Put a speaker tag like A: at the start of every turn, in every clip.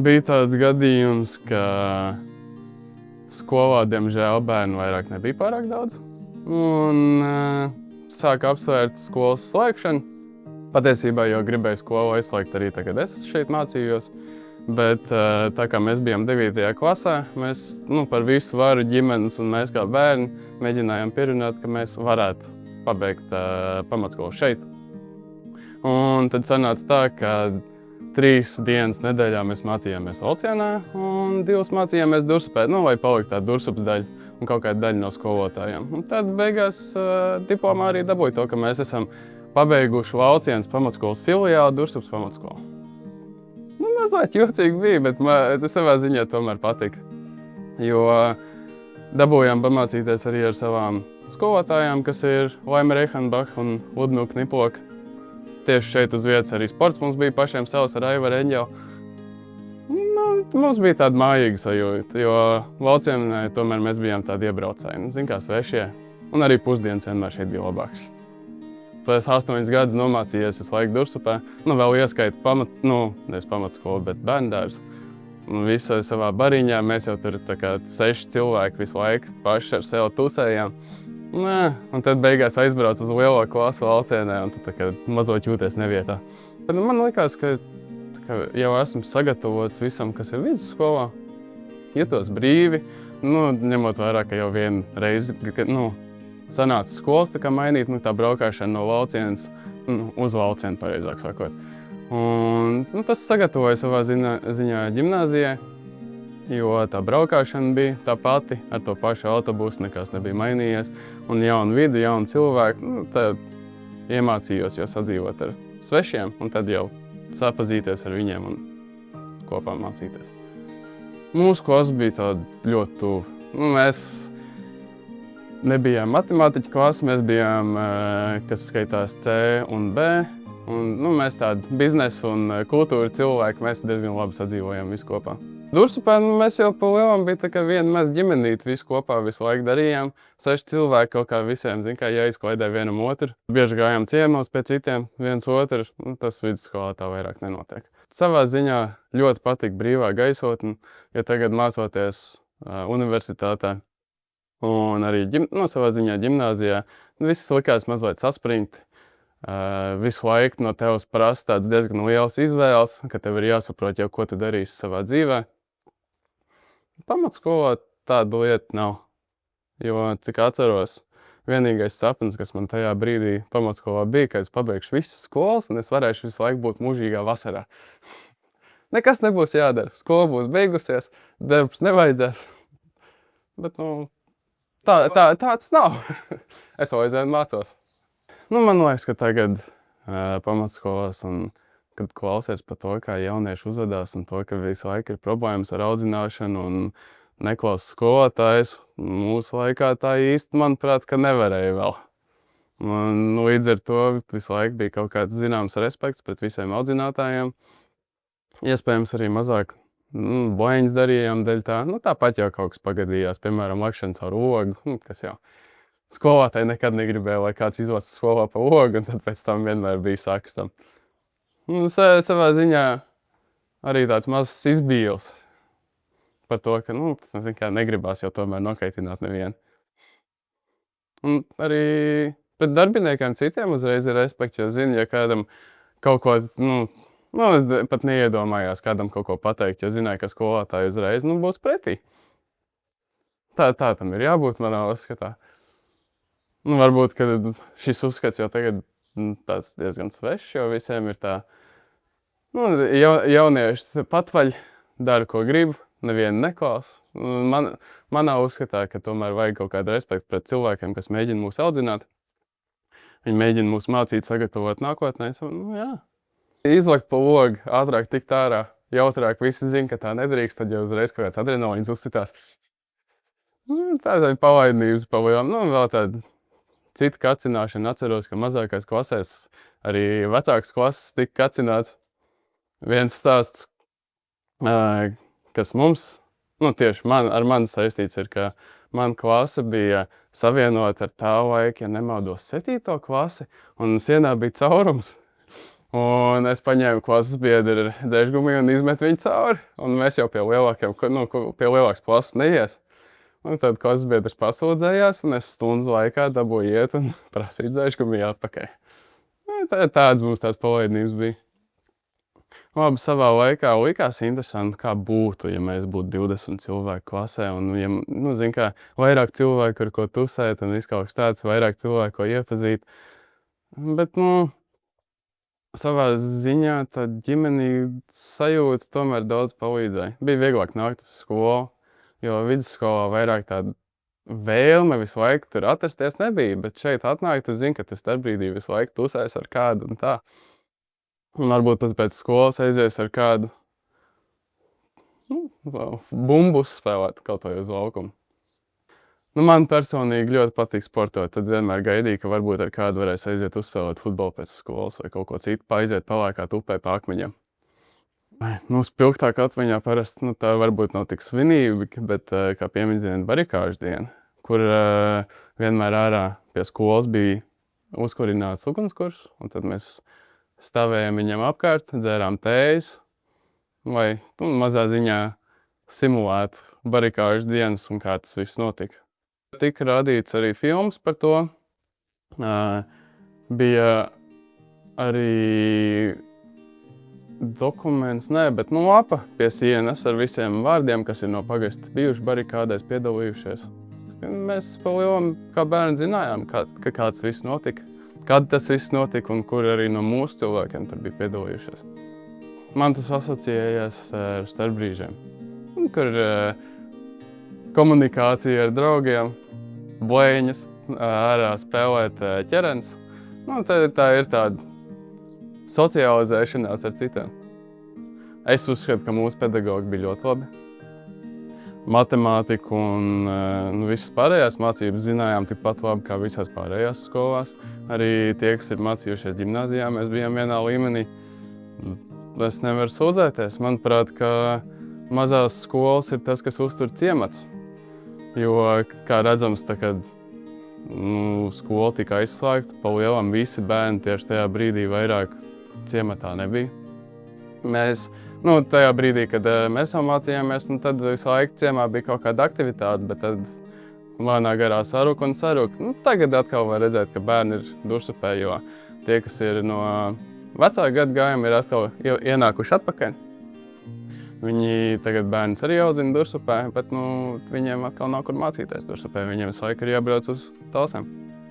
A: Bija tāds gadījums, ka skolā, diemžēl, bērnu vairāk nebija pārāk daudz. Sāka apsvērt skolas slēgšanu. Patiesībā jau gribēju skolu aizslēgt arī tagad es šeit mācījos. Bet tā kā mēs bijām 9. klasē, mēs par visu varu ģimenes un mēs kā bērni mēģinājām pierunāt, ka mēs varētu pabeigt pamatskolu šeit. Un tad sanāca tā, ka 3 dienas nedēļā mēs mācījāmies Valcienā un 2 mācījāmies Dursupē, lai paliktu tā Dursupas daļa un kaut kāda daļa no skolotājiem. Un tad beigās diplomā arī dabūja to, ka mēs esam pabeiguši Valcienas pamatskolas filiāli Dursupas pamatskolu. Mazliet jocīgi bija, bet man savā ziņā tomēr patika. Jo dabūjām pamācīties arī ar savām skolotājām, kas ir Laima Reichenbach un Ludmila Knipoka. Tieši šeit uz vietas arī sports mums bija pašiem savs ar Aivaru Eņģeli. Mums bija tāda mājīga sajūta, jo Valcienai tomēr mēs bijām tādi iebraucēji, zin kā svešie. Un arī pusdienas vienmēr šeit bija labāks. Es 8 gadus nomācījies visu laiku Dursupē. Vēl ieskait nevis pamatskolu, bet bērndārzu. Visai savā bariņā mēs jau tur 6 cilvēki visu laiku paši ar sevi tusējām. Un tad beigās aizbraucu uz lielo klasu Valcienē un tad mazliet jūties nevietā. Man likās, ka jau esmu sagatavots visam, kas ir vidusskolā. Jutos brīvi, ņemot vērā, ka jau vienu reizi sanāca skolas mainīt, tā braukāšana no Valcienas uz Valcienu, pareizāk sakot. Un tas sagatavoja savā ziņā ģimnāzijai, jo tā braukāšana bija tā pati, ar to pašu autobusu nekas nebija mainījies. Un jauna vide, jauni cilvēki, tad iemācījos jau sadzīvot ar svešiem un tad jau sapazīties ar viņiem un kopā mācīties. Mūsu klase bija tāda ļoti tuva. Mēs nebijām matemātiķu klase, mēs bijām, kas skaitās C un B. Mēs tādi biznesa un kultūra cilvēki, mēs diezgan labi sadzīvojām visu kopā. Dursupē mēs jau pa lielam bija viena maza ģimenīte, visu kopā visu laiku darījām. 6 cilvēki kaut kā visiem, jāizklaidē vienam otru. Bieži gājām ciemos pie citiem, viens otru, tas vidusskolā tā vairāk nenotiek. Savā ziņā ļoti patika brīvā gaisotne, ja tagad mācoties universitātē. Un arī savā ziņā ģimnāzijā viss likās mazliet saspringti. Visu laiku no tevis prasa tāds diezgan liels izvēles, ka tev ir jāsaprot jau, ko tu darīsi savā dzīvē. Pamatskolā tāda lieta nav. Jo, cik atceros, vienīgais sapnis, kas man tajā brīdī pamatskolā bija, ka es pabeigšu visas skolas un es varēšu visu laiku būt mūžīgā vasarā. Nekas nebūs jādara. Skola būs beigusies, darbs nevajadzēs. Bet, tāds nav. Es vēl aizvien mācos. Man liekas, ka tagad pamatskolās un kad klausies par to, kā jaunieši uzvedās un to, ka visu laiku ir problēmas ar audzināšanu un neklausa skolotājus, mūsu laikā tā īsti, manuprāt, ka nevarēja vēl. Līdz ar to visu laiku bija kaut kāds zināms respekts pret visiem audzinātājiem. Iespējams arī mazāk boiņas darījām dēļ tā. Tāpat jau kaut kas pagadījās, piemēram, lakšana caur ogu, kas jau skolotāji nekad negribēja, lai kāds izlasa skolā pa ogu, un tad pēc tam vienmēr bija sakas tam. Savā ziņā arī tāds mazs izbīls par to, ka negribās jau tomēr nokaitināt nevienu. Un arī pret darbiniekiem citiem uzreiz ir respekts, jo zini, ja kādam kaut ko, pat neiedomājās kādam kaut ko pateikt, jo zināja, ka skolotāji uzreiz būs pretī. Tā tam ir jābūt manā uzskatā. Varbūt, ka šis uzskats jau tagad tāds diezgan svešs, jo visiem ir tā, jaunieši patvaļ, dara, ko grib, nevienu neklausa. Manā uzskatā, ka tomēr vajag kaut kādu respektu pret cilvēkiem, kas mēģina mūs audzināt. Viņi mēģina mūs mācīt, sagatavot nākotnē. Izlakt pa logu, ātrāk tikt ārā, jautrāk visi zina, ka tā nedrīkst, tad jau uzreiz kaut kāds adrenalīns uzsitās. Tāda palaidnības pa lielām, vēl tāda cita kacināšana. Atceros, ka mazākais klasēs arī vecākas klases tika kacināts. Viens stāsts, kas mums, tieši ar mani saistīts ir, ka mana klase bija savienota ar tā laiku, ja nemaldos, 7. klasi, un sienā bija caurums. Un es paņēmu klases biedru ar dzēšgumiju un izmetu viņu cauri. Un mēs jau pie lielākas klases neies. Un tad klases biedrs pasūdzējās, un es stundas laikā dabūju iet un prasīt dzēšgumiju atpakaļ. Tādas mums tās palaidnības bija. Labi, savā laikā likās interesanti, kā būtu, ja mēs būtu 20 cilvēku klasē. Un, ja, zin kā, vairāk cilvēku, ar ko tusēt, un viss kaut kas tāds, vairāk cilvēku, ko iepazīt. Bet, savā ziņā tā ģimenī sajūta tomēr daudz palīdzēja. Bija vieglāk nākt uz skolu, jo vidusskolā vairāk tāda vēlme visu laiku tur atrasties nebija. Bet šeit atnāk, tu zini, ka tu starpbrīdī visu laiku tusēs ar kādu un tā. Un varbūt pat pēc skolas aizies ar kādu bumbu spēlēt kaut vai uz laukumu. Man personīgi ļoti patīk sportot. Tad vienmēr gaidīju, ka varbūt ar kādu varēs aiziet uzspēlēt futbolu pēc skolas vai kaut ko citu, aiziet palēkāt upē pa akmeņiem. Spilgtāk atmiņā parasti tā varbūt nav tik svinīga, bet kā piemiņas diena barikāžu diena, kur vienmēr ārā pie skolas bija uzkurināts ugunskurs, un tad mēs stāvējām viņam apkārt, dzērām tējas, lai mazā ziņā simulētu barikāžu dienas un kā tas viss notika. Tika rādīts arī filmas par to. Bija arī dokuments, bet lapa pie sienas ar visiem vārdiem, kas ir no pagasta bijuši barikādēs piedalījušies. Mēs pa lielam kā bērni zinājām, ka kāds viss notika. Kad tas viss notika un kur arī no mūsu cilvēkiem tur bija piedalījušies. Man tas asociējās ar starpbrīžiem, kur komunikācija ar draugiem, blēņas, ārā spēlēt ķerens. Tā ir tāda socializēšanās ar citiem. Es uzskatu, ka mūsu pedagogi bija ļoti labi. Matemātiku un visas pārējās mācības zinājām tikpat labi kā visās pārējās skolās. Arī tie, kas ir mācījušies ģimnāzijā, mēs bijām vienā līmenī. Es nevaru sūdzēties. Manuprāt, ka mazās skolas ir tas, kas uztur ciemats. Jo, kā redzams, kad skola tika aizslēgta, pa lielam visi bērni tieši tajā brīdī vairāk ciematā nebija. Mēs tajā brīdī, kad mēs jau mācījāmies, tad visu laiku ciemā bija kaut kāda aktivitāte, bet tad lēnā garā sarūk un sarūk. Tagad atkal var redzēt, ka bērni ir Dursupē, jo tie, kas ir no vecā gadagājuma, ir atkal ienākuši atpakaļ. Viņi tagad bērnus arī audzina Dursupē, bet viņiem atkal nav kur mācīties Dursupē. Viņiem visu laiku ir jābrauc uz Talsēm.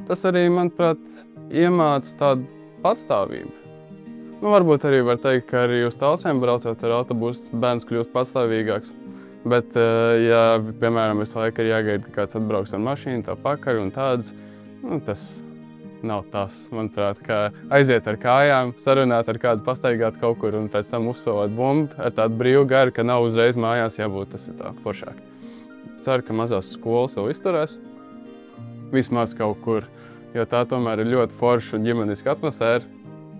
A: Tas arī, manuprāt, iemāca tādu patstāvību. Varbūt arī var teikt, ka arī uz Talsēm braucot ar autobusu bērns kļūst patstāvīgāks. Bet, ja, piemēram, visu laiku ir jāgaida, ka kāds atbrauks ar mašīnu, tā pakaļ un tādas, tas nav tas, manuprāt, kā aiziet ar kājām, sarunāt ar kādu, pastaigāt kaut kur un pēc tam uzspēlēt bumbu ar tādu brīvu garu, ka nav uzreiz mājās jābūt, tas ir tā foršāk. Es ceru, ka mazās skolas vēl izturēs, vismaz kaut kur, jo tā tomēr ir ļoti forša un ģimeniska atmosfēra.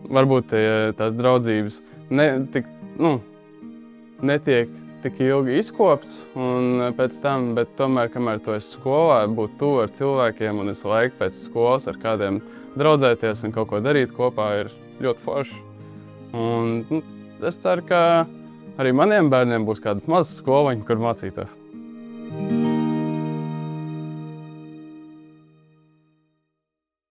A: Varbūt tās draudzības netiek tik ilgi izkopts un pēc tam, bet tomēr, kamēr tu esi skolā, būt tuvu ar cilvēkiem un visu laiku pēc skolas ar kādiem draudzēties un kaut ko darīt kopā ir ļoti forši. Un es ceru, ka arī maniem bērniem būs kāda maza skoliņa, kur mācīties.